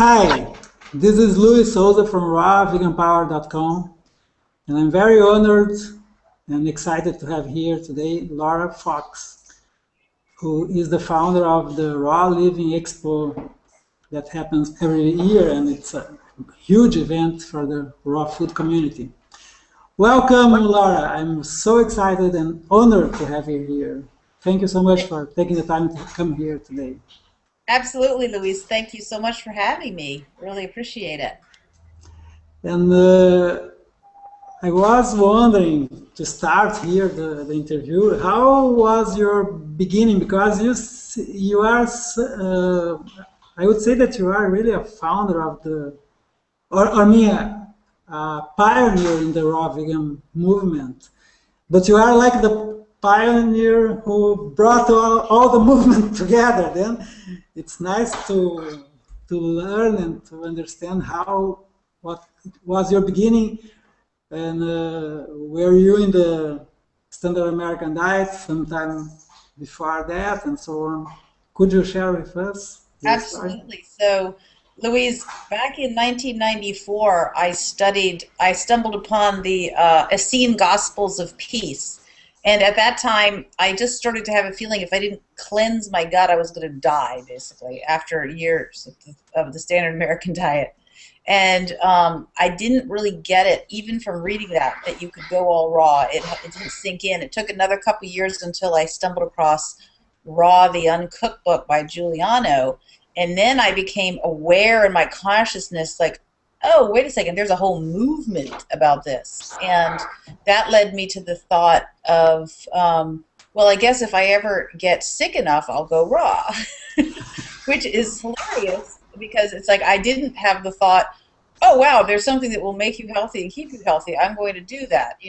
Hi, this is Luis Souza from RawVeganPower.com, and I'm very honored and excited to have here today Laura Fox, who is the founder of the Raw Living Expo that happens every year, and it's a huge event for the raw food community. Welcome, Laura. I'm so excited and honored to have you here. Thank you so much for taking the time to come here today. Absolutely, Louise. Thank you so much for having me. Really appreciate it. And I was wondering to start here the interview. How was your beginning? Because you are, I would say that you are really a founder of the, or I mean, a pioneer in the raw vegan movement. But you are like the pioneer who brought all the movement together. Then it's nice to learn and to understand how what was your beginning and were you in the standard American diet sometime before that and so on? Could you share with us your story? Absolutely. So, Louise, back in 1994, I stumbled upon the Essene Gospels of Peace. And at that time, I just started to have a feeling if I didn't cleanse my gut, I was going to die, basically, after years of the standard American diet. And I didn't really get it, even from reading that you could go all raw. It didn't sink in. It took another couple years until I stumbled across Raw, the Uncooked book by Giuliano. And then I became aware in my consciousness, like, oh, wait a second, there's a whole movement about this. And that led me to the thought of, well, I guess if I ever get sick enough, I'll go raw, which is hilarious because it's like I didn't have the thought, oh, wow, there's something that will make you healthy and keep you healthy. I'm going to do that.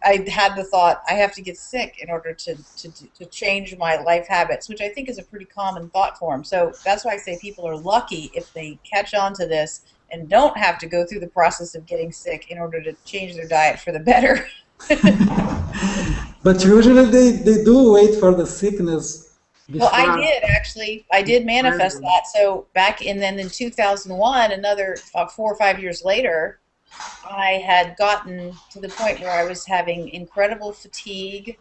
I had the thought I have to get sick in order to change my life habits, which I think is a pretty common thought form. So that's why I say people are lucky if they catch on to this and don't have to go through the process of getting sick in order to change their diet for the better. But usually they do wait for the sickness Well, I before. did actually. I did manifest that. So back in 2001, another 4 or 5 years later, I had gotten to the point where I was having incredible fatigue.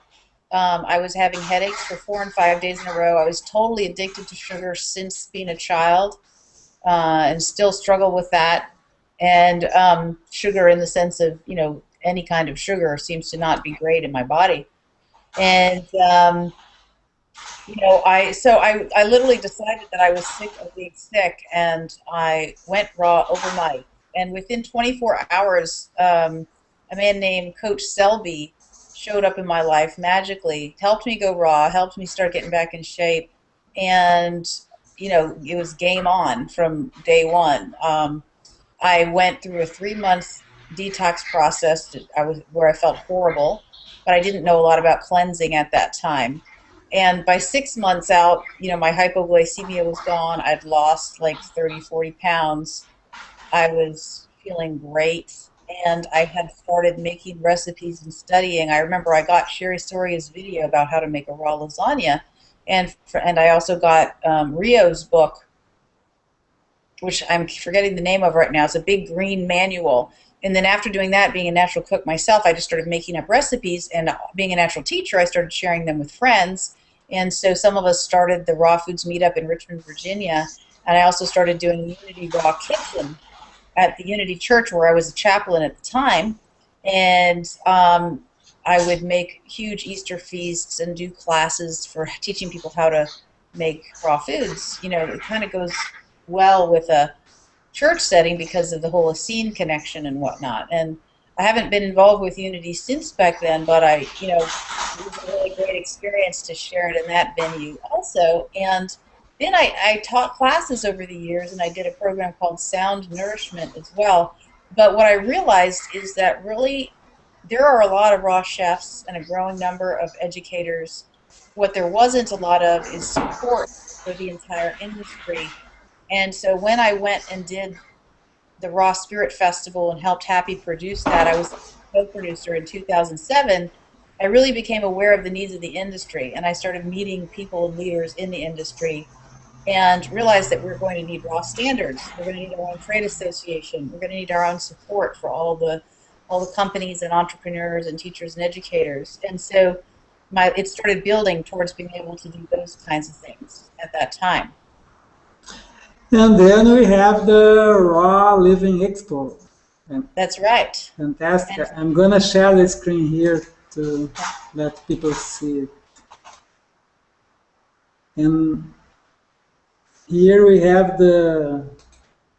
I was having headaches for 4 and 5 days in a row. I was totally addicted to sugar since being a child, and still struggle with that. And sugar, in the sense of any kind of sugar, seems to not be great in my body. And I literally decided that I was sick of being sick, and I went raw overnight. And within 24 hours, a man named Coach Selby showed up in my life magically, helped me go raw, helped me start getting back in shape, and it was game on from day one. I went through a 3 month detox process where I felt horrible, but I didn't know a lot about cleansing at that time. And by 6 months out, my hypoglycemia was gone. I'd lost like 30, 40 pounds. I was feeling great. And I had started making recipes and studying. I remember I got Sherry Soria's video about how to make a raw lasagna. And I also got Rio's book, which I'm forgetting the name of right now. It's a big green manual. And then after doing that, being a natural cook myself, I just started making up recipes. And being a natural teacher, I started sharing them with friends. And so some of us started the Raw Foods Meetup in Richmond, Virginia. And I also started doing Unity Raw Kitchen at the Unity Church, where I was a chaplain at the time. And I would make huge Easter feasts and do classes for teaching people how to make raw foods. It kind of goes well with a church setting because of the whole Essene connection and whatnot. And I haven't been involved with Unity since back then, but it was a really great experience to share it in that venue also. And then I taught classes over the years, and I did a program called Sound Nourishment as well. But what I realized is that really there are a lot of raw chefs and a growing number of educators. What there wasn't a lot of is support for the entire industry. And so when I went and did the Raw Spirit Festival and helped Happy produce that, I was a co-producer in 2007. I really became aware of the needs of the industry, and I started meeting people and leaders in the industry and realized that we're going to need raw standards. We're going to need our own trade association. We're going to need our own support for all the companies and entrepreneurs and teachers and educators. And so it started building towards being able to do those kinds of things at that time. And then we have the Raw Living Expo. And That's right. fantastic. And I'm gonna share the screen here to let people see it. And here we have the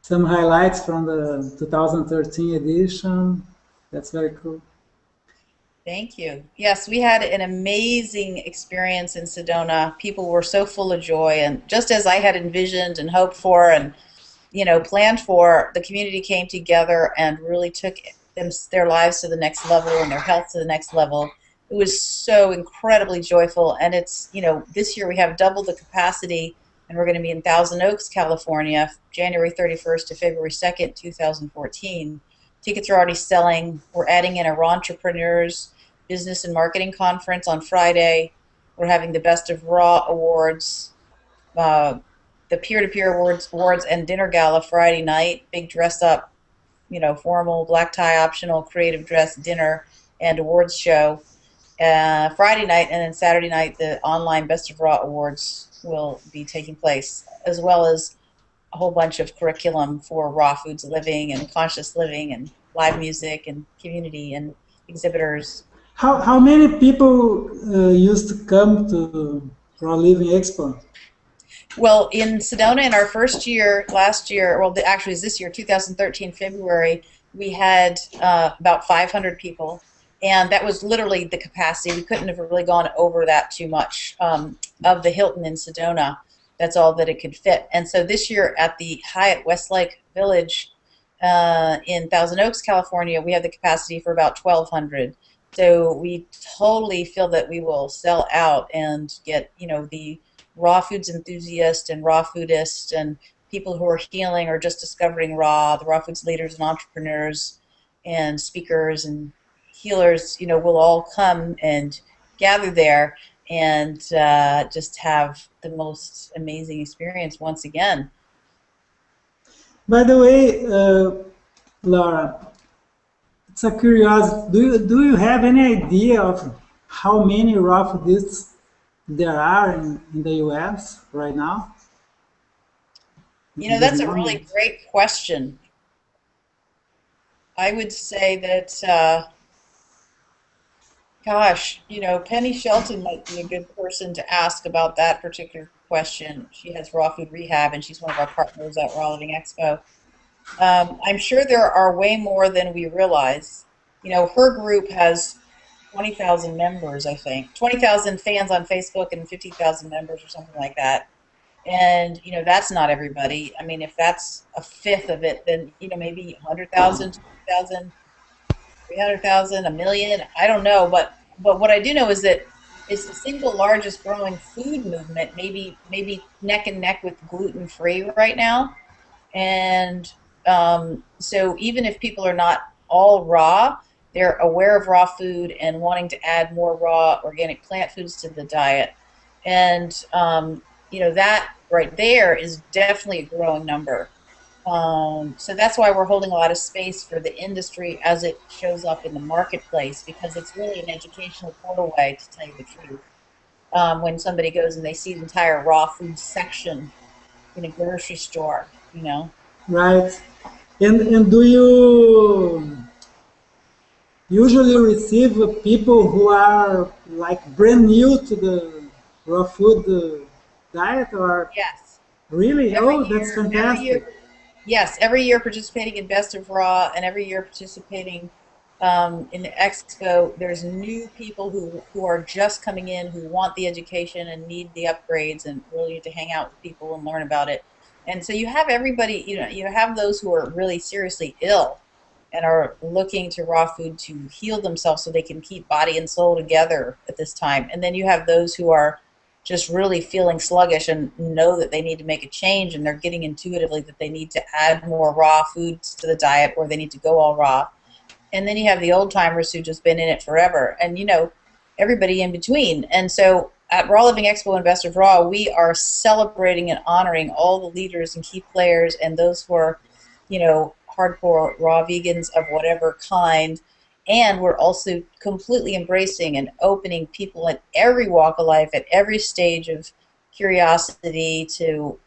some highlights from the 2013 edition. That's very cool. thank you. Yes, we had an amazing experience in Sedona. People were so full of joy, and just as I had envisioned and hoped for, and planned for, the community came together and really took their lives to the next level and their health to the next level. It was so incredibly joyful, and this year we have double the capacity, and we're going to be in Thousand Oaks, California, January 31st to February 2nd, 2014. Tickets are already selling. We're adding in a Raw Entrepreneurs Business and Marketing Conference on Friday. We're having the Best of Raw Awards, uh, the peer-to-peer awards and dinner gala Friday night, big dress up, formal black tie optional creative dress dinner and awards show Friday night, and then Saturday night the online Best of Raw Awards will be taking place, as well as a whole bunch of curriculum for raw foods living and conscious living and live music and community and exhibitors. How many people used to come to Raw Living Expo? Well, in Sedona, in our first year, last year, well, actually, it's this year, 2013, February, we had about 500 people, and that was literally the capacity. We couldn't have really gone over that too much of the Hilton in Sedona. That's all that it could fit. And so this year at the Hyatt Westlake Village in Thousand Oaks, California, we have the capacity for about 1,200. So we totally feel that we will sell out and get, the raw foods enthusiasts and raw foodists and people who are healing or just discovering raw, the raw foods leaders and entrepreneurs and speakers and healers, will all come and gather there and just have the most amazing experience once again. By the way, Laura, it's a curiosity. Do you have any idea of how many raw foodists there are in the U.S. right now? In this That's a really moment? great question. I would say that gosh, Penny Shelton might be a good person to ask about that particular question. She has Raw Food Rehab, and she's one of our partners at Raw Living Expo. I'm sure there are way more than we realize. Her group has 20,000 members, I think. 20,000 fans on Facebook and 50,000 members or something like that. And, that's not everybody. I mean, if that's a fifth of it, then, maybe 100,000, 200,000. 300,000, a million, I don't know, but what I do know is that it's the single largest growing food movement, maybe neck and neck with gluten free right now. And so even if people are not all raw, they're aware of raw food and wanting to add more raw organic plant foods to the diet. And that right there is definitely a growing number. So that's why we're holding a lot of space for the industry as it shows up in the marketplace, because it's really an educational portalway, to tell you the truth. When somebody goes and they see the entire raw food section in a grocery store. Right. And do you usually receive people who are like brand new to the raw food diet, or Yes, really? every Oh, that's year, every fantastic. year, yes, every year participating in Best of Raw, and every year participating in the expo. There's new people who are just coming in, who want the education and need the upgrades and really need to hang out with people and learn about it. And so you have everybody, you have those who are really seriously ill and are looking to raw food to heal themselves so they can keep body and soul together at this time. And then you have those who are just really feeling sluggish and know that they need to make a change, and they're getting intuitively that they need to add more raw foods to the diet, or they need to go all raw. And then you have the old timers who just been in it forever, and everybody in between. And so at Raw Living Expo and Best of Raw, we are celebrating and honoring all the leaders and key players and those who are, hardcore raw vegans of whatever kind. And we're also completely embracing and opening people at every walk of life, at every stage of curiosity to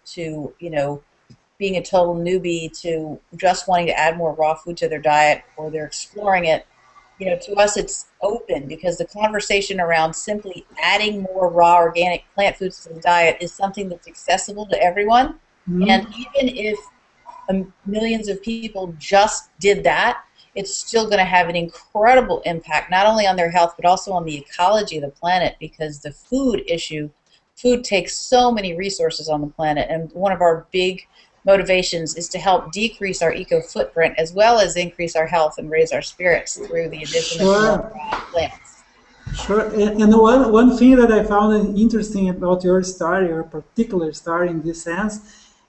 being a total newbie to just wanting to add more raw food to their diet, or they're exploring it. To us it's open because the conversation around simply adding more raw organic plant foods to the diet is something that's accessible to everyone. And Mm. even if millions of people just did that, it's still going to have an incredible impact, not only on their health, but also on the ecology of the planet, because the food takes so many resources on the planet, and one of our big motivations is to help decrease our eco footprint as well as increase our health and raise our spirits through the addition of more Sure. plants. Sure. And one thing that I found interesting about your story, your particular story in this sense,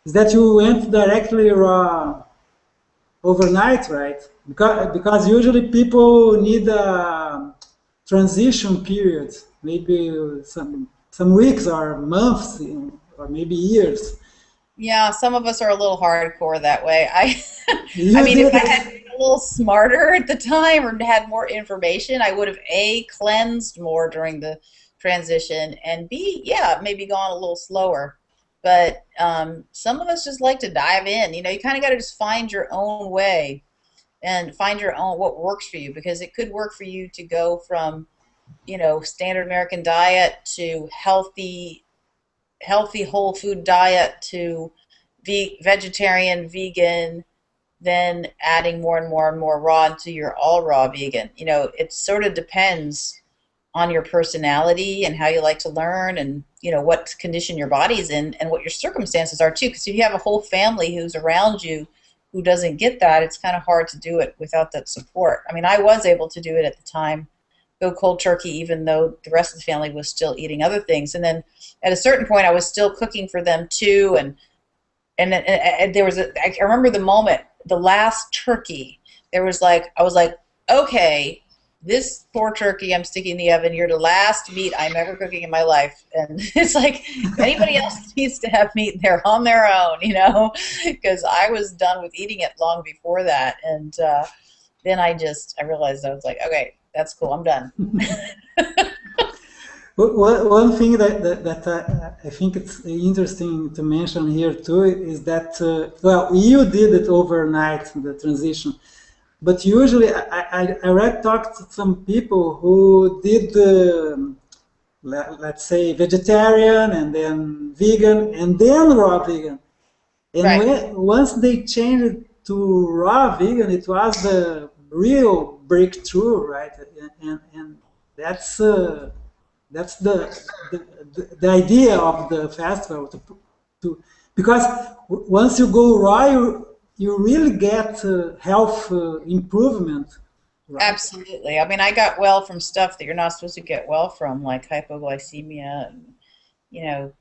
is that you went directly raw overnight, right? Because usually people need a transition period, maybe some weeks or months, or maybe years. Yeah, some of us are a little hardcore that way. I You mean, if did I it. had been a little smarter at the time or had more information, I would have A, cleansed more during the transition, and B, yeah, maybe gone a little slower. But some of us just like to dive in. You kind of got to just find your own way and find your own what works for you, because it could work for you to go from, standard American diet to healthy whole food diet to vegetarian, vegan, then adding more and more and more raw until you're all raw vegan. It sort of depends on your personality and how you like to learn, and what condition your body's in and what your circumstances are too. Because if you have a whole family who's around you who doesn't get that, it's kind of hard to do it without that support. I mean, I was able to do it at the time, go cold turkey, even though the rest of the family was still eating other things. And then at a certain point, I was still cooking for them too. And there was I remember the moment, the last turkey. I was like, okay, this poor turkey I'm sticking in the oven. You're the last meat I'm ever cooking in my life. And it's like, if anybody else needs to have meat, they're on their own, because I was done with eating it long before that. And then I realized, I was like, okay, that's cool. I'm done. One thing that I think it's interesting to mention here too is that, well, you did it overnight, the transition, but usually I read talked to some people who did, let's say, vegetarian and then vegan and then raw vegan. And Right. once they changed it to raw vegan, it was the real breakthrough, right? And that's that's the idea of the festival to because once you go raw, you really get health improvement, right? Absolutely. I mean, I got well from stuff that you're not supposed to get well from, like hypoglycemia, and you know,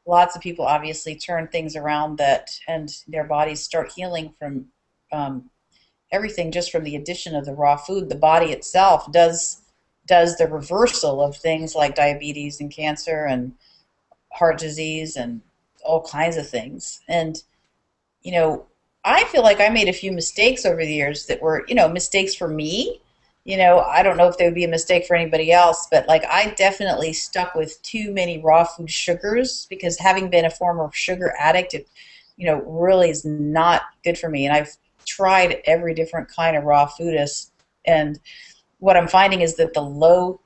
lots of people obviously turn things around that, and their bodies start healing from um, everything just from the addition of the raw food. The body itself does the reversal of things like diabetes and cancer and heart disease and all kinds of things. And you know, I feel like I made a few mistakes over the years that were, mistakes for me. I don't know if they would be a mistake for anybody else, but like I definitely stuck with too many raw food sugars, because having been a former sugar addict, it, really is not good for me. And I've tried every different kind of raw food, and what I'm finding is that the low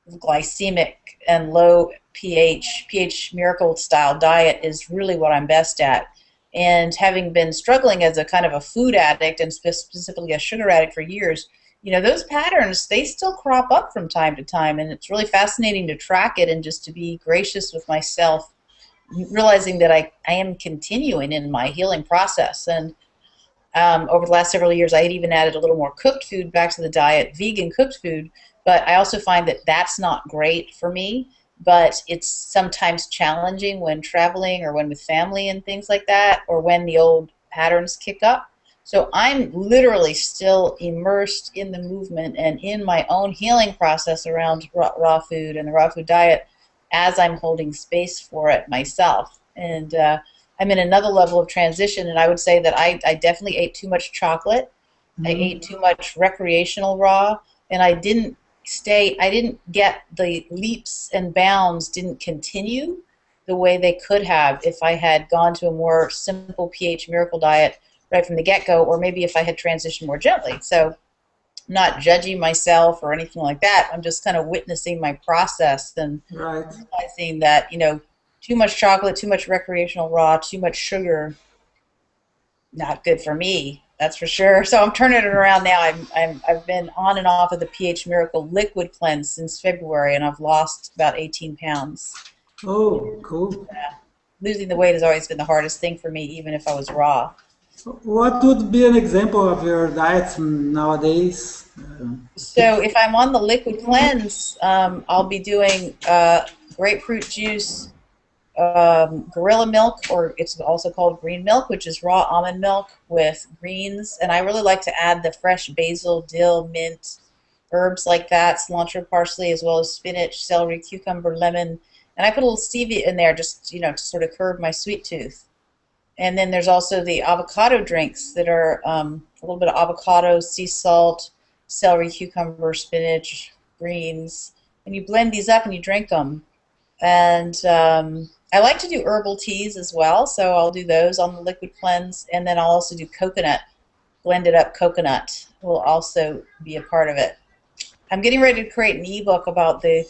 glycemic and low pH miracle style diet is really what I'm best at. And having been struggling as a kind of a food addict and specifically a sugar addict for years, those patterns, they still crop up from time to time. And it's really fascinating to track it and just to be gracious with myself, realizing that I am continuing in my healing process. And over the last several years, I had even added a little more cooked food back to the diet, vegan cooked food. But I also find that that's not great for me. But it's sometimes challenging when traveling or when with family and things like that, or when the old patterns kick up. So I'm literally still immersed in the movement and in my own healing process around raw food and the raw food diet. as I'm holding space for it myself. And I'm in another level of transition, and I would say that I definitely ate too much chocolate. I ate Mm, too much recreational raw, and I didn't get the leaps and bounds, didn't continue the way they could have if I had gone to a more simple pH miracle diet right from the get-go, or maybe if I had transitioned more gently. So I'm not judging myself or anything like that. I'm just kind of witnessing my process and right. realizing that, too much chocolate, too much recreational raw, too much sugar, not good for me. That's for sure. So I'm turning it around now. I've been on and off of the pH Miracle liquid cleanse since February, and I've lost about 18 pounds. Oh, cool. Losing the weight has always been the hardest thing for me, even if I was raw. What would be an example of your diet nowadays? So if I'm on the liquid cleanse, I'll be doing grapefruit juice, gorilla milk, or it's also called green milk, which is raw almond milk with greens. And I really like to add the fresh basil, dill, mint, herbs like that, cilantro, parsley, as well as spinach, celery, cucumber, lemon. And I put a little stevia in there just, to sort of curb my sweet tooth. And then there's also the avocado drinks that are a little bit of avocado, sea salt, celery, cucumber, spinach, greens. And you blend these up and you drink them. And I like to do herbal teas as well, so I'll do those on the liquid cleanse. And then I'll also do coconut, blended up coconut will also be a part of it. I'm getting ready to create an ebook about a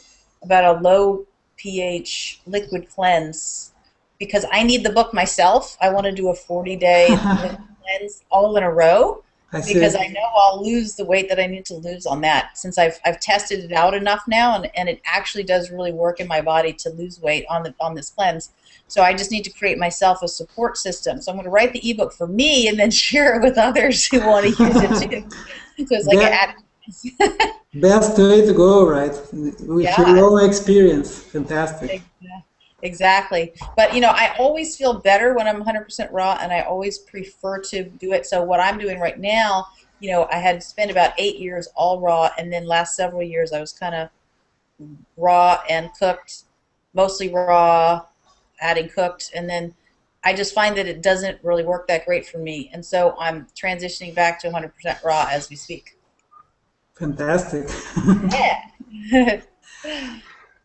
low pH liquid cleanse because I need the book myself. I want to do a 40-day liquid cleanse all in a row I because see. I know I'll lose the weight that I need to lose on that since I've tested it out enough now, and it actually does really work in my body to lose weight on this cleanse. So I just need to create myself a support system. So I'm going to write the ebook for me and then share it with others who want to use it too. So it's like an Be- ad. Best way to go, right? With your Yeah, own experience. Fantastic. exactly. But I always feel better when I'm 100% raw, and I always prefer to do it. So what I'm doing right now, I had spent about 8 years all raw, and then last several years I was kind of raw and cooked, mostly raw, adding cooked, and then I just find that it doesn't really work that great for me, and so I'm transitioning back to 100% raw as we speak. Fantastic. Yeah.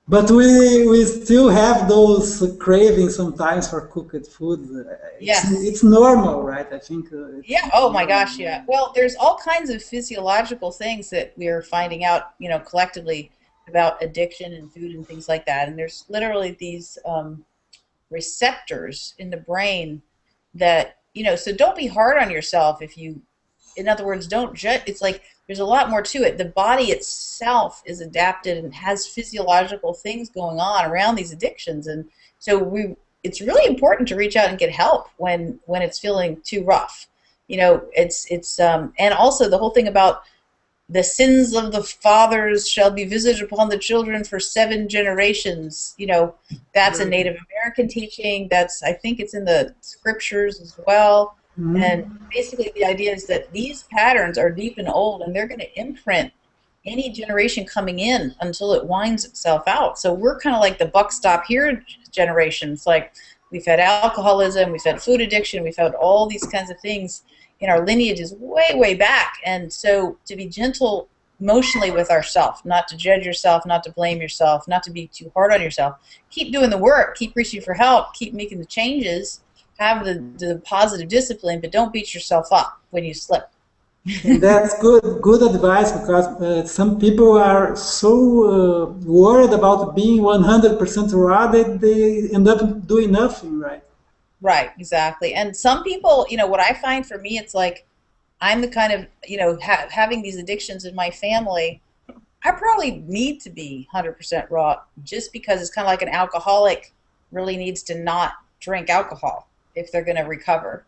But we still have those cravings sometimes for cooked food. Yes. It's normal, right? I think it's Yeah. Oh my normal. gosh. Yeah. Well, there's all kinds of physiological things that we are finding out, collectively about addiction and food and things like that. And there's literally these receptors in the brain that, so don't be hard on yourself if you, in other words, don't judge. It's like there's a lot more to it. The body itself is adapted and has physiological things going on around these addictions. And so it's really important to reach out and get help when it's feeling too rough. And also the whole thing about the sins of the fathers shall be visited upon the children for 7 generations. That's a Native American teaching. I think it's in the scriptures as well. And Mhm. basically, the idea is that these patterns are deep and old, and they're going to imprint any generation coming in until it winds itself out. So we're kind of like the buck stop here generation. It's like we've had alcoholism, we've had food addiction, we've had all these kinds of things in our lineages way, way back. And so to be gentle emotionally with ourselves, not to judge yourself, not to blame yourself, not to be too hard on yourself. Keep doing the work, keep reaching for help, keep making the changes, have the positive discipline, but don't beat yourself up when you slip. And that's good advice because some people are so worried about being 100% raw that they end up doing nothing, right? Right, exactly. And some people, what I find for me, it's like I'm the kind of, having these addictions in my family. I probably need to be 100% raw just because it's kind of like an alcoholic really needs to not drink alcohol if they're going to recover.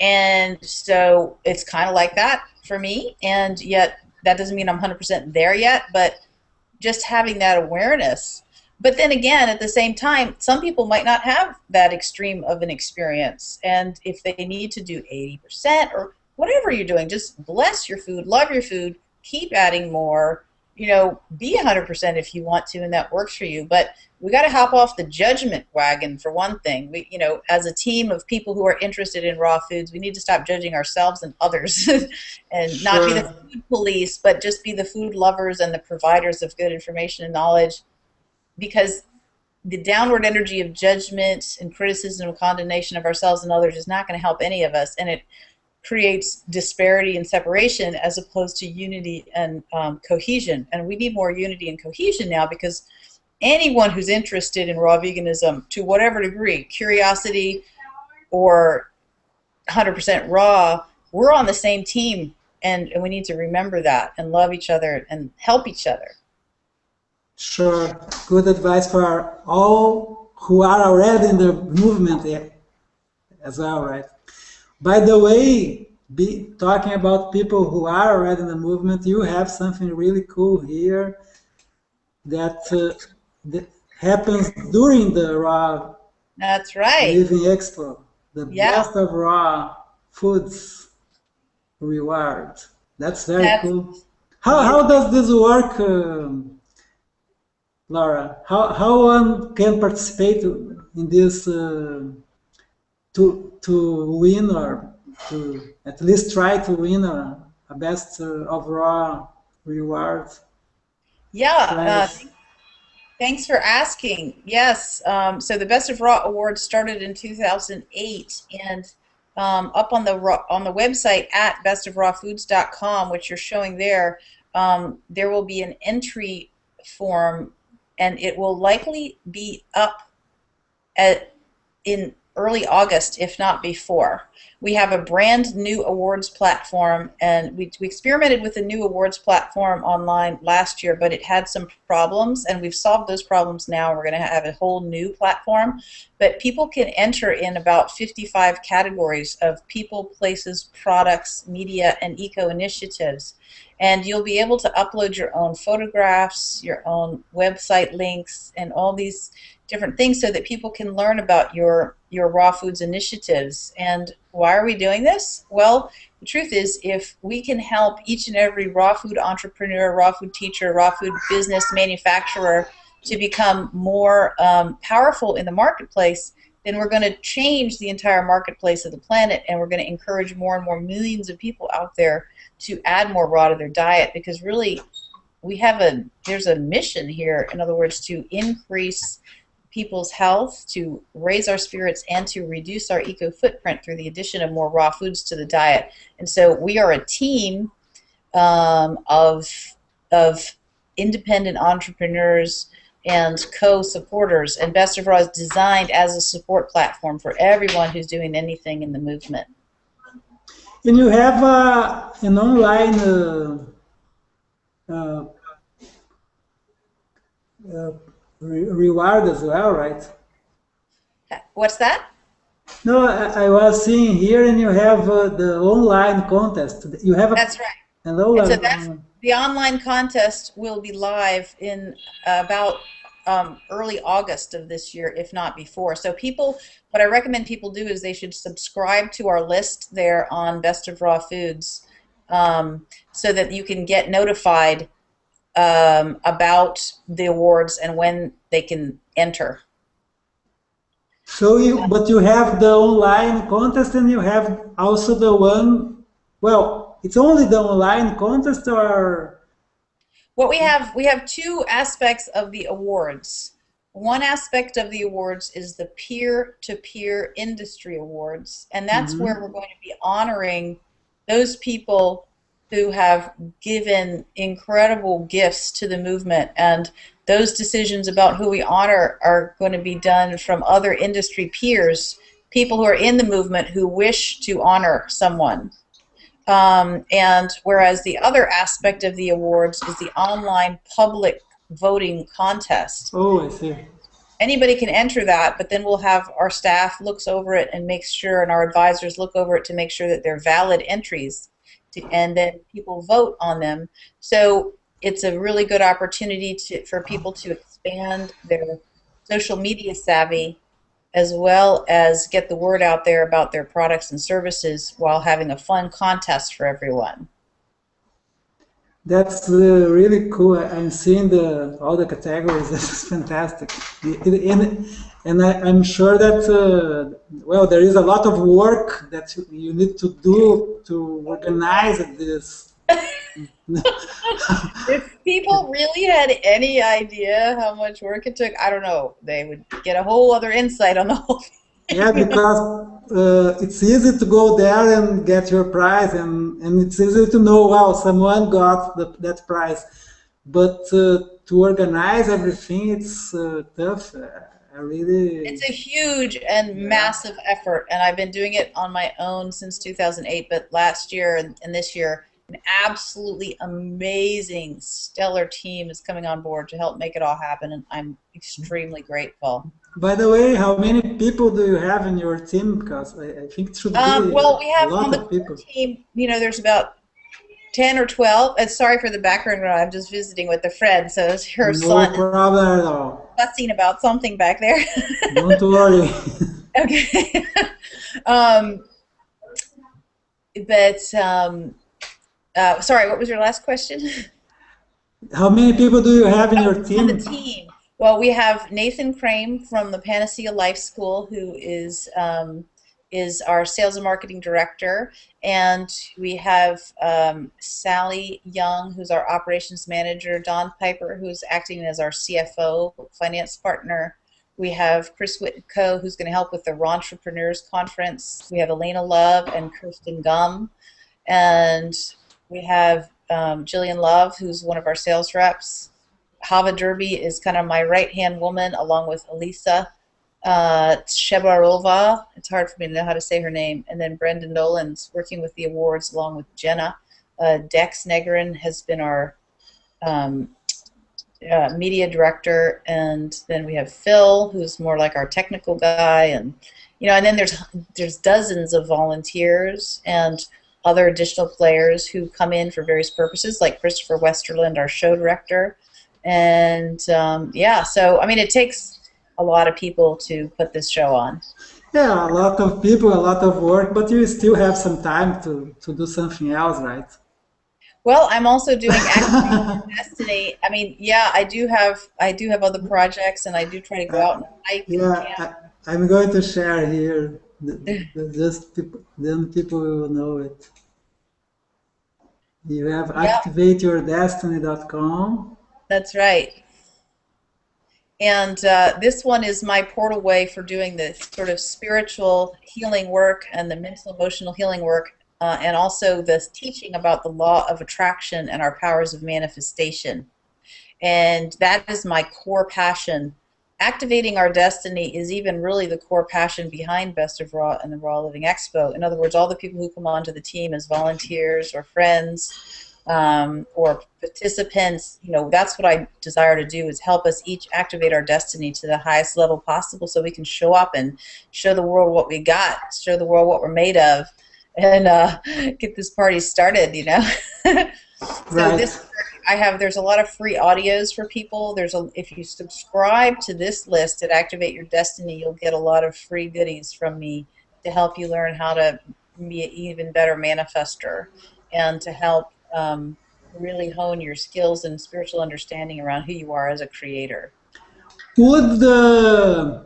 And so it's kind of like that for me. And yet that doesn't mean I'm 100% there yet, but just having that awareness. But then again, at the same time, some people might not have that extreme of an experience. And if they need to do 80% or whatever you're doing, just bless your food, love your food, keep adding more, be 100% if you want to and that works for you. But we got to hop off the judgment wagon for one thing. As a team of people who are interested in raw foods, we need to stop judging ourselves and others and not be the Sure. food police, but just be the food lovers and the providers of good information and knowledge, because the downward energy of judgment and criticism and condemnation of ourselves and others is not going to help any of us, and it creates disparity and separation as opposed to unity and cohesion. And we need more unity and cohesion now, because anyone who's interested in raw veganism to whatever degree, curiosity or 100% raw, we're on the same team, and we need to remember that and love each other and help each other. Sure. Good advice for all who are already in the movement as well, right? By the way, talking about people who are already in the movement, you have something really cool here that happens during the Raw That's right. Living Expo, the Yeah. best of raw foods reward. That's very That's cool. beautiful. How does this work, Laura? How one can participate in this to win or to at least try to win a best of raw reward Yeah. prize? Thanks for asking. Yes. So the Best of Raw Award started in 2008, and up on the website at bestofrawfoods.com, which you're showing there, there will be an entry form, and it will likely be up in early August, if not before. We have a brand new awards platform, and we experimented with a new awards platform online last year, but it had some problems, and we've solved those problems now. We're going to have a whole new platform, but people can enter in about 55 categories of people, places, products, media, and eco initiatives. And you'll be able to upload your own photographs, your own website links, and all these different things so that people can learn about your raw foods initiatives. And why are we doing this? Well, the truth is, if we can help each and every raw food entrepreneur, raw food teacher, raw food business manufacturer to become more powerful in the marketplace, then we're going to change the entire marketplace of the planet, and we're going to encourage more and more millions of people out there to add more raw to their diet, because really there's a mission here, in other words, to increase people's health, to raise our spirits, and to reduce our eco footprint through the addition of more raw foods to the diet. And so we are a team of independent entrepreneurs and co-supporters, and Best of Raw is designed as a support platform for everyone who's doing anything in the movement. And you have an online uh, uh, reward as well, right? What's that? No, I was seeing here, and you have the online contest. You have That's right. an And so online. the online contest will be live in about early August of this year, if not before. So what I recommend people do is they should subscribe to our list there on Best of Raw Foods, so that you can get notified about the awards and when they can enter. But you have the online contest, and you have also the one. Well, it's only the online contest, or What we have two aspects of the awards. One aspect of the awards is the peer-to-peer industry awards, and that's where we're going to be honoring those people who have given incredible gifts to the movement, and those decisions about who we honor are going to be done from other industry peers, people who are in the movement who wish to honor someone. And whereas the other aspect of the awards is the online public voting contest. oh, I see. Anybody can enter that, but then we'll have our staff looks over it and makes sure, and our advisors look over it to make sure that they're valid entries, and then people vote on them. So it's a really good opportunity for people to expand their social media savvy, as well as get the word out there about their products and services while having a fun contest for everyone. That's really cool. I'm seeing all the categories. This is fantastic. I'm sure that well, there is a lot of work that you need to do to organize this. If people really had any idea how much work it took, I don't know, they would get a whole other insight on the whole Yeah, thing. because it's easy to go there and get your prize, and it's easy to know, well, someone got that prize. But to organize everything, it's tough. I really, It's a huge and yeah. massive effort, and I've been doing it on my own since 2008. But last year and this year, an absolutely amazing, stellar team is coming on board to help make it all happen, and I'm extremely grateful. By the way, how many people do you have in your team? Because I think it should be Well, we a have on lot the of core people. team, there's about 10 or 12. And sorry for the background. I'm just visiting with a friend, so her No son is problem at all. fussing about something back there. Don't worry. Okay. um, but sorry, what was your last question? How many people do you have in Oh, your on the team? team. Well, we have Nathan Crane from the Panacea Life School, who is our sales and marketing director, and we have Sally Young, who's our operations manager, Don Piper, who's acting as our CFO, finance partner. We have Chris Whitco, who's going to help with the Raw Entrepreneurs Conference. We have Elena Love and Kirsten Gum, and we have Jillian Love, who's one of our sales reps. Hava Derby is kind of my right-hand woman, along with Elisa Shebarova. It's hard for me to know how to say her name. And then Brendan Nolan's working with the awards along with Jenna. Dex Negrin has been our um, media director, and then we have Phil, who's more like our technical guy, and then there's dozens of volunteers and other additional players who come in for various purposes, like Christopher Westerland, our show director. And yeah, so I mean, it takes a lot of people to put this show on. Yeah, a lot of people, a lot of work, but you still have some time to do something else, right? Well, I'm also doing Activate Your Destiny. I mean, yeah, I do have other projects, and I do try to go Uh, out and hike and yeah, I'm going to share here. Just people, then people will know it. You have yeah, activateyourdestiny.com. that's right. And this one is my portal way for doing the sort of spiritual healing work and the mental emotional healing work, and also this teaching about the law of attraction and our powers of manifestation. And that is my core passion. Activating our destiny is even really the core passion behind Best of Raw and the Raw Living Expo. In other words, all the people who come onto the team as volunteers or friends, or participants, that's what I desire to do, is help us each activate our destiny to the highest level possible, so we can show up and show the world what we got, show the world what we're made of, and get this party started. So Right. this there's a lot of free audios for people. If you subscribe to this list at Activate Your Destiny, you'll get a lot of free goodies from me to help you learn how to be an even better manifester, and to help really hone your skills and spiritual understanding around who you are as a creator. Would the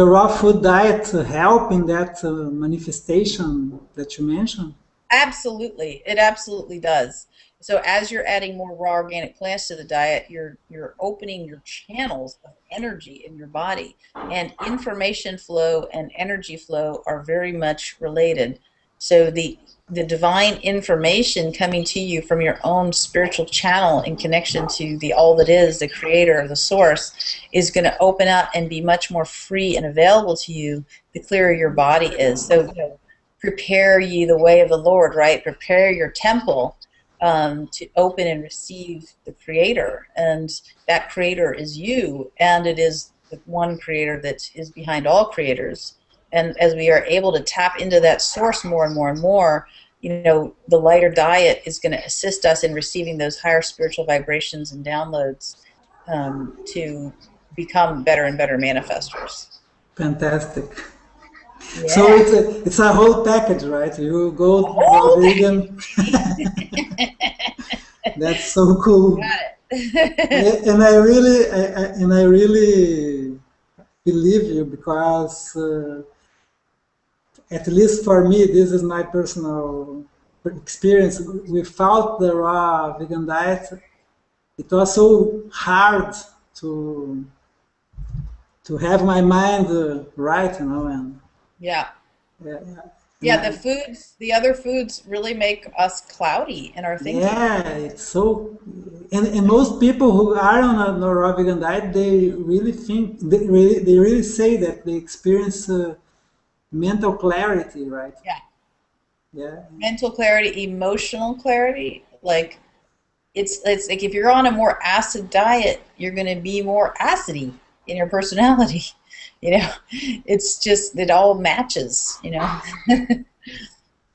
raw food diet help in that manifestation that you mentioned? Absolutely, it absolutely does. So as you're adding more raw organic plants to the diet, you're opening your channels of energy in your body, and information flow and energy flow are very much related. So the divine information coming to you from your own spiritual channel in connection to the all that is, the creator, the source, is going to open up and be much more free and available to you the clearer your body is. So prepare ye the way of the Lord, right? Prepare your temple to open and receive the Creator. And that Creator is you, and it is the one Creator that is behind all creators. And as we are able to tap into that source more and more and more, the lighter diet is going to assist us in receiving those higher spiritual vibrations and downloads, to become better and better manifestors. Fantastic. So Yeah. it's a whole package, right? You go raw Oh, vegan. That's so cool. Got it. And I really believe you because, at least for me, this is my personal experience. Without the raw vegan diet, it was so hard to to have my mind right, and Yeah. yeah, and Yeah, the other foods really make us cloudy in our thinking. yeah, it's so. And most people who are on a raw vegan diet, they really say that they experience mental clarity, right? Yeah. Yeah, Mental clarity, emotional clarity, like it's like if you're on a more acid diet, you're going to be more acidy in your personality. You know, it's just it all matches, you know.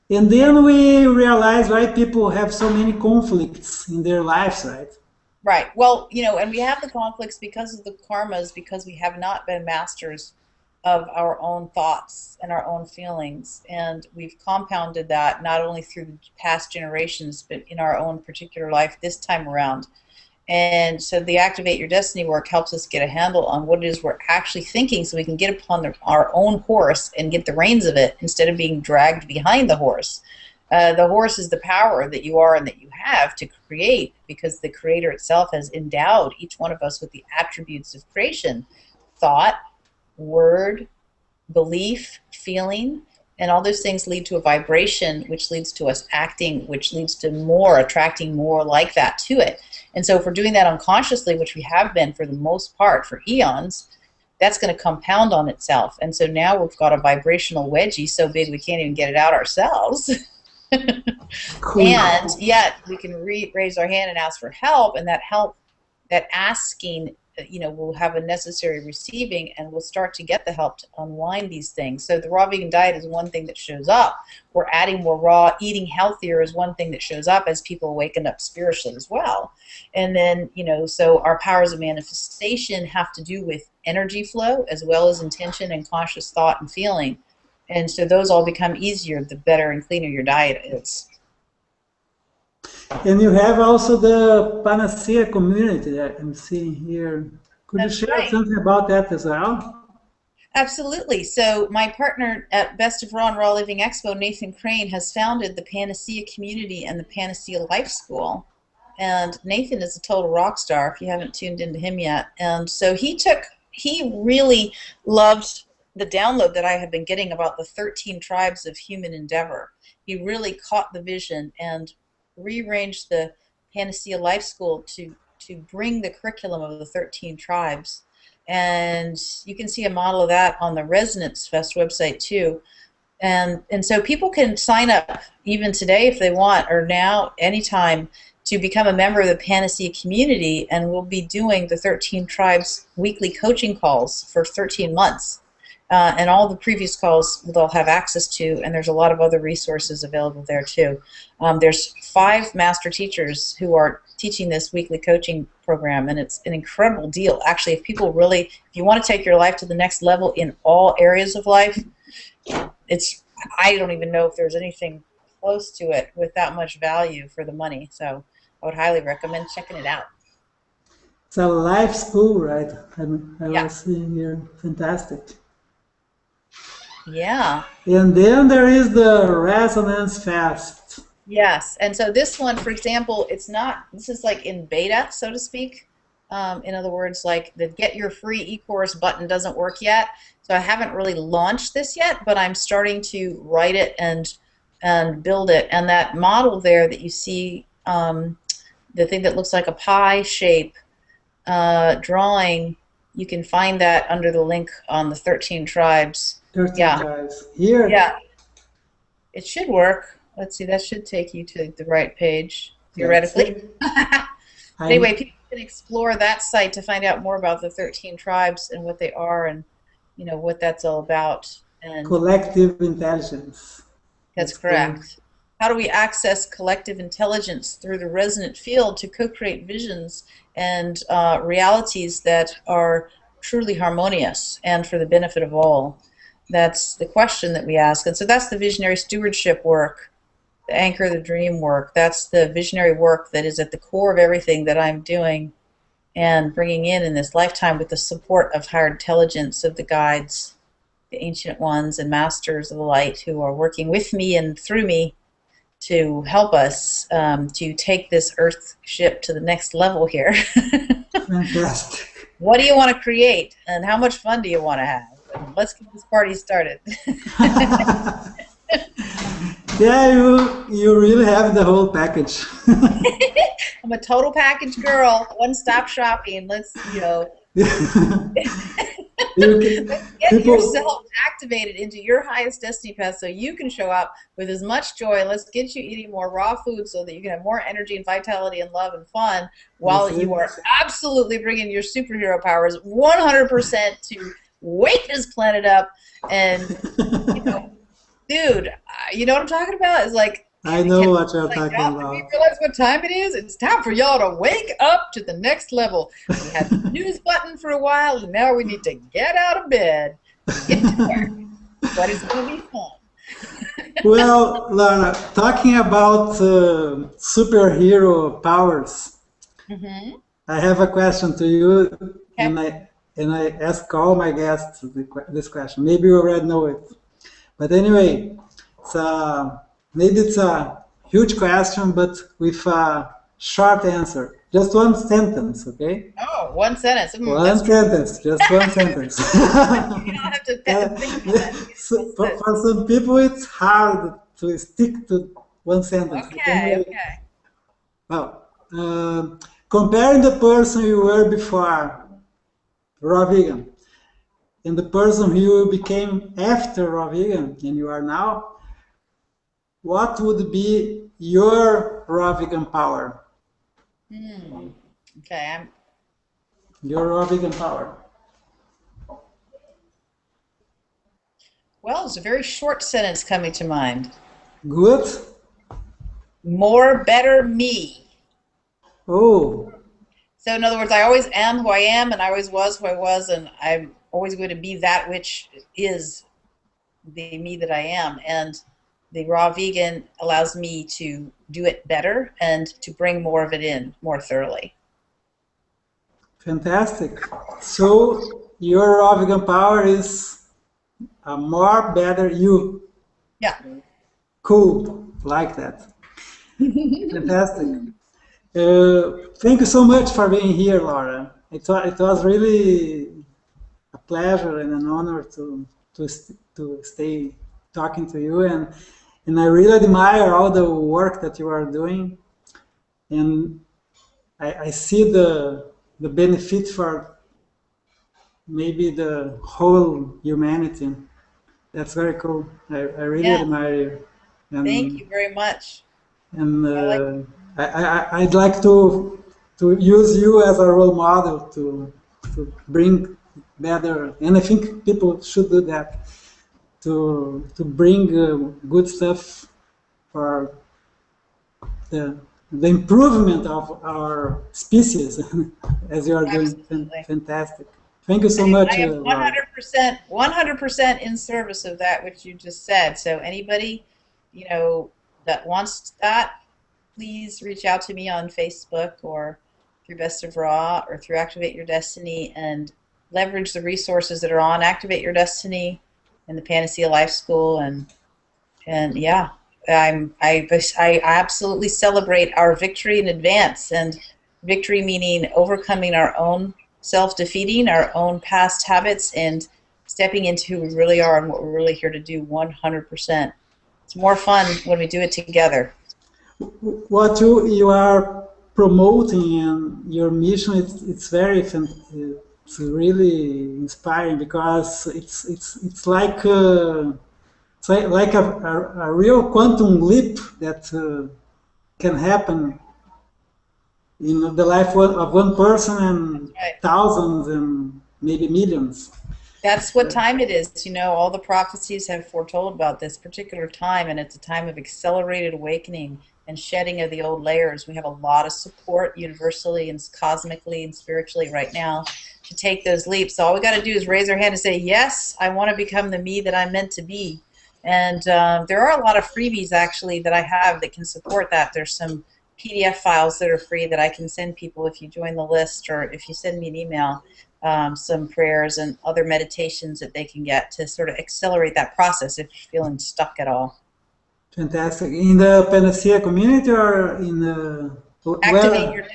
and then we realize why people have so many conflicts in their lives, right? Right. Well, you know, and we have the conflicts because of the karmas, because we have not been masters of our own thoughts and our own feelings. And we've compounded that not only through past generations, but in our own particular life this time around. And so the Activate Your Destiny work helps us get a handle on what it is we're actually thinking so we can get upon our own horse and get the reins of it instead of being dragged behind the horse. The horse is the power that you are and that you have to create because the Creator itself has endowed each one of us with the attributes of creation: thought, word, belief, feeling, and all those things lead to a vibration, which leads to us acting, which leads to more, attracting more like that to it. And so if we're doing that unconsciously, which we have been for the most part for eons, that's going to compound on itself. And so now we've got a vibrational wedgie so big we can't even get it out ourselves. Cool. And yet we can raise our hand and ask for help, and that help, that asking, you know, will have a necessary receiving, and we'll start to get the help to unwind these things. So the raw vegan diet is one thing that shows up. We're adding more raw, eating healthier is one thing that shows up as people awaken up spiritually as well. And then, you know, so our powers of manifestation have to do with energy flow as well as intention and conscious thought and feeling. And so those all become easier the better and cleaner your diet is. And you have also the Panacea Community that I'm seeing here. Could you That's share right. something about that as well? Absolutely. So my partner at Best of Raw and Raw Living Expo, Nathan Crane, has founded the Panacea Community and the Panacea Life School. And Nathan is a total rock star if you haven't tuned into him yet. And so he really loved the download that I had been getting about the 13 tribes of human endeavor. He really caught the vision and rearranged the Panacea Life School to bring the curriculum of the 13 tribes. And you can see a model of that on the Resonance Fest website too. And so people can sign up even today if they want, or now, anytime, to become a member of the Panacea Community, and we'll be doing the 13 Tribes weekly coaching calls for 13 months. And all the previous calls they'll have access to, and there's a lot of other resources available there too. There's 5 master teachers who are teaching this weekly coaching program, and it's an incredible deal. Actually, if you want to take your life to the next level in all areas of life, I don't even know if there's anything close to it with that much value for the money. So I would highly recommend checking it out. It's a life school, right? I Yeah. was seeing here. Fantastic. Yeah. And then there is the Resonance Fest. Yes, and so this one, for example, this is like in beta, so to speak. In other words, like the get your free e-course button doesn't work yet. So I haven't really launched this yet, but I'm starting to write it and build it. And that model there that you see, the thing that looks like a pie shape drawing, you can find that under the link on the 13 tribes. 13 Yeah, tribes. Here, yeah, it should work. Let's see, that should take you to the right page, let's theoretically. see. But anyway, I'm people can explore that site to find out more about the 13 tribes and what they are, and you know what that's all about. And collective intelligence. that's That's cool. correct. How do we access collective intelligence through the resonant field to co-create visions and realities that are truly harmonious and for the benefit of all? That's the question that we ask. And so that's the visionary stewardship work. the anchor, the dream work. That's the visionary work that is at the core of everything that I'm doing and bringing in this lifetime with the support of higher intelligence, of the guides, the ancient ones and masters of the light who are working with me and through me to help us to take this Earth ship to the next level here. Fantastic. What do you want to create, and how much fun do you want to have? And let's get this party started. Yeah, you really have the whole package. I'm a total package girl, one-stop shopping. Let's, get People, yourself activated into your highest destiny path so you can show up with as much joy. Let's get you eating more raw food so that you can have more energy and vitality and love and fun while you are absolutely bringing your superhero powers 100% to wake this planet up. And, dude, you know what I'm talking about? It's like, I know what you're talking about. Do you realize what time it is? It's time for y'all to wake up to the next level. We had the snooze button for a while, and now we need to get out of bed and get to work. But it's going to be fun. Well, Laura, talking about superhero powers, I have a question to you, and I ask all my guests this question. Maybe you already know it, but anyway, maybe it's a huge question, but with a short answer. Just one sentence, okay? Oh, one sentence. One sentence, just one sentence. You don't have to think about it. For some people, it's hard to stick to one sentence. Okay. Well, comparing the person you were before, raw vegan, and the person who you became after raw vegan, and you are now, what would be your raw vegan power? Okay. Your raw vegan power. Well, it's a very short sentence coming to mind. Good. More, better, me. Oh. So in other words, I always am who I am, and I always was who I was, and I'm always going to be that which is the me that I am. And the raw vegan allows me to do it better and to bring more of it in more thoroughly. Fantastic. So your raw vegan power is a more better you. Yeah. Cool. Like that. Fantastic. Thank you so much for being here, Laura. It was really a pleasure and an honor to stay talking to you, and I really admire all the work that you are doing, and I see the benefit for maybe the whole humanity. That's very cool. I really admire you. And, thank you very much. And I'd like to use you as a role model to bring better, and I think people should do that, to bring good stuff for the improvement of our species, as you are doing. Fantastic. Thank you so much. I am 100% in service of that which you just said. So anybody, that wants that, please reach out to me on Facebook or through Best of Raw or through Activate Your Destiny, and leverage the resources that are on Activate Your Destiny and the Panacea Life School, and yeah, I absolutely celebrate our victory in advance, and victory meaning overcoming our own self-defeating, our own past habits, and stepping into who we really are and what we're really here to do 100%. It's more fun when we do it together. What you are promoting and your mission, it's really inspiring, because it's like a real quantum leap that can happen in the life of one person, and thousands and maybe millions. That's what time it is. All the prophecies have foretold about this particular time, and it's a time of accelerated awakening and shedding of the old layers. We have a lot of support universally and cosmically and spiritually right now to take those leaps. So all we got to do is raise our hand and say, yes, I want to become the me that I'm meant to be. And there are a lot of freebies actually that I have that can support that. There's some PDF files that are free that I can send people if you join the list or if you send me an email, some prayers and other meditations that they can get to sort of accelerate that process if you're feeling stuck at all. Fantastic. In the Panacea community or in the, Activate your where?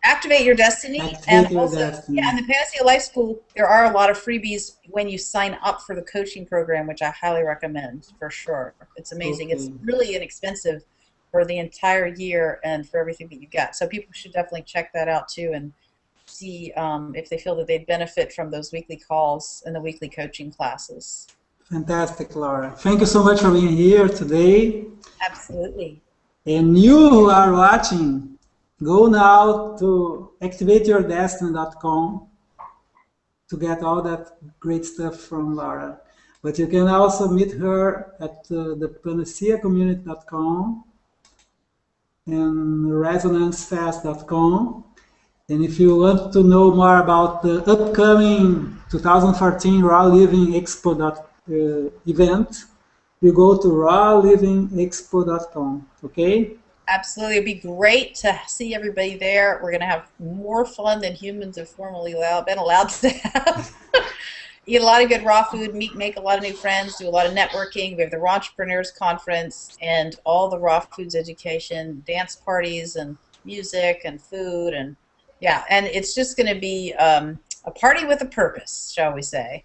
activate your destiny, and Activate your also, yeah, in destiny. the Panacea Life School there are a lot of freebies when you sign up for the coaching program, which I highly recommend for sure. It's amazing. It's Okay. really inexpensive for the entire year and for everything that you get, so people should definitely check that out too and see if they feel that they'd benefit from those weekly calls and the weekly coaching classes. Fantastic, Laura. Thank you so much for being here today. Absolutely. And you who are watching, go now to activateyourdestiny.com to get all that great stuff from Laura. But you can also meet her at the panaceacommunity.com and resonancefest.com. And if you want to know more about the upcoming 2014 Raw Living Expo event, you go to rawlivingexpo.com. Okay? Absolutely. It'd be great to see everybody there. We're going to have more fun than humans have formerly been allowed to have. Eat a lot of good raw food, make a lot of new friends, do a lot of networking. We have the Raw Entrepreneurs Conference and all the raw foods education, dance parties and music and food. And yeah, and it's just going to be a party with a purpose, shall we say.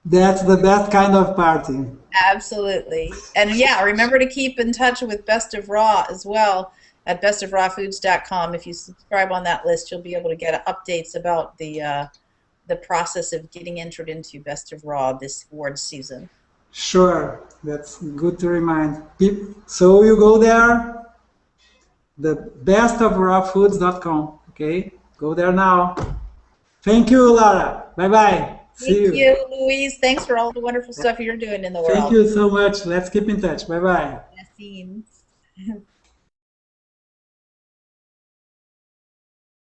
That's the best kind of party. Absolutely. And yeah, remember to keep in touch with Best of Raw as well at bestofrawfoods.com. If you subscribe on that list, you'll be able to get updates about the process of getting entered into Best of Raw this awards season. Sure, that's good to remind. So you go there, the bestofrawfoods.com. Okay, go there now. Thank you, Laura. Bye bye. See Thank you. you, Louise. Thanks for all the wonderful stuff you're doing in the Thank world. you so much. Let's keep in touch. Bye bye. Blessings.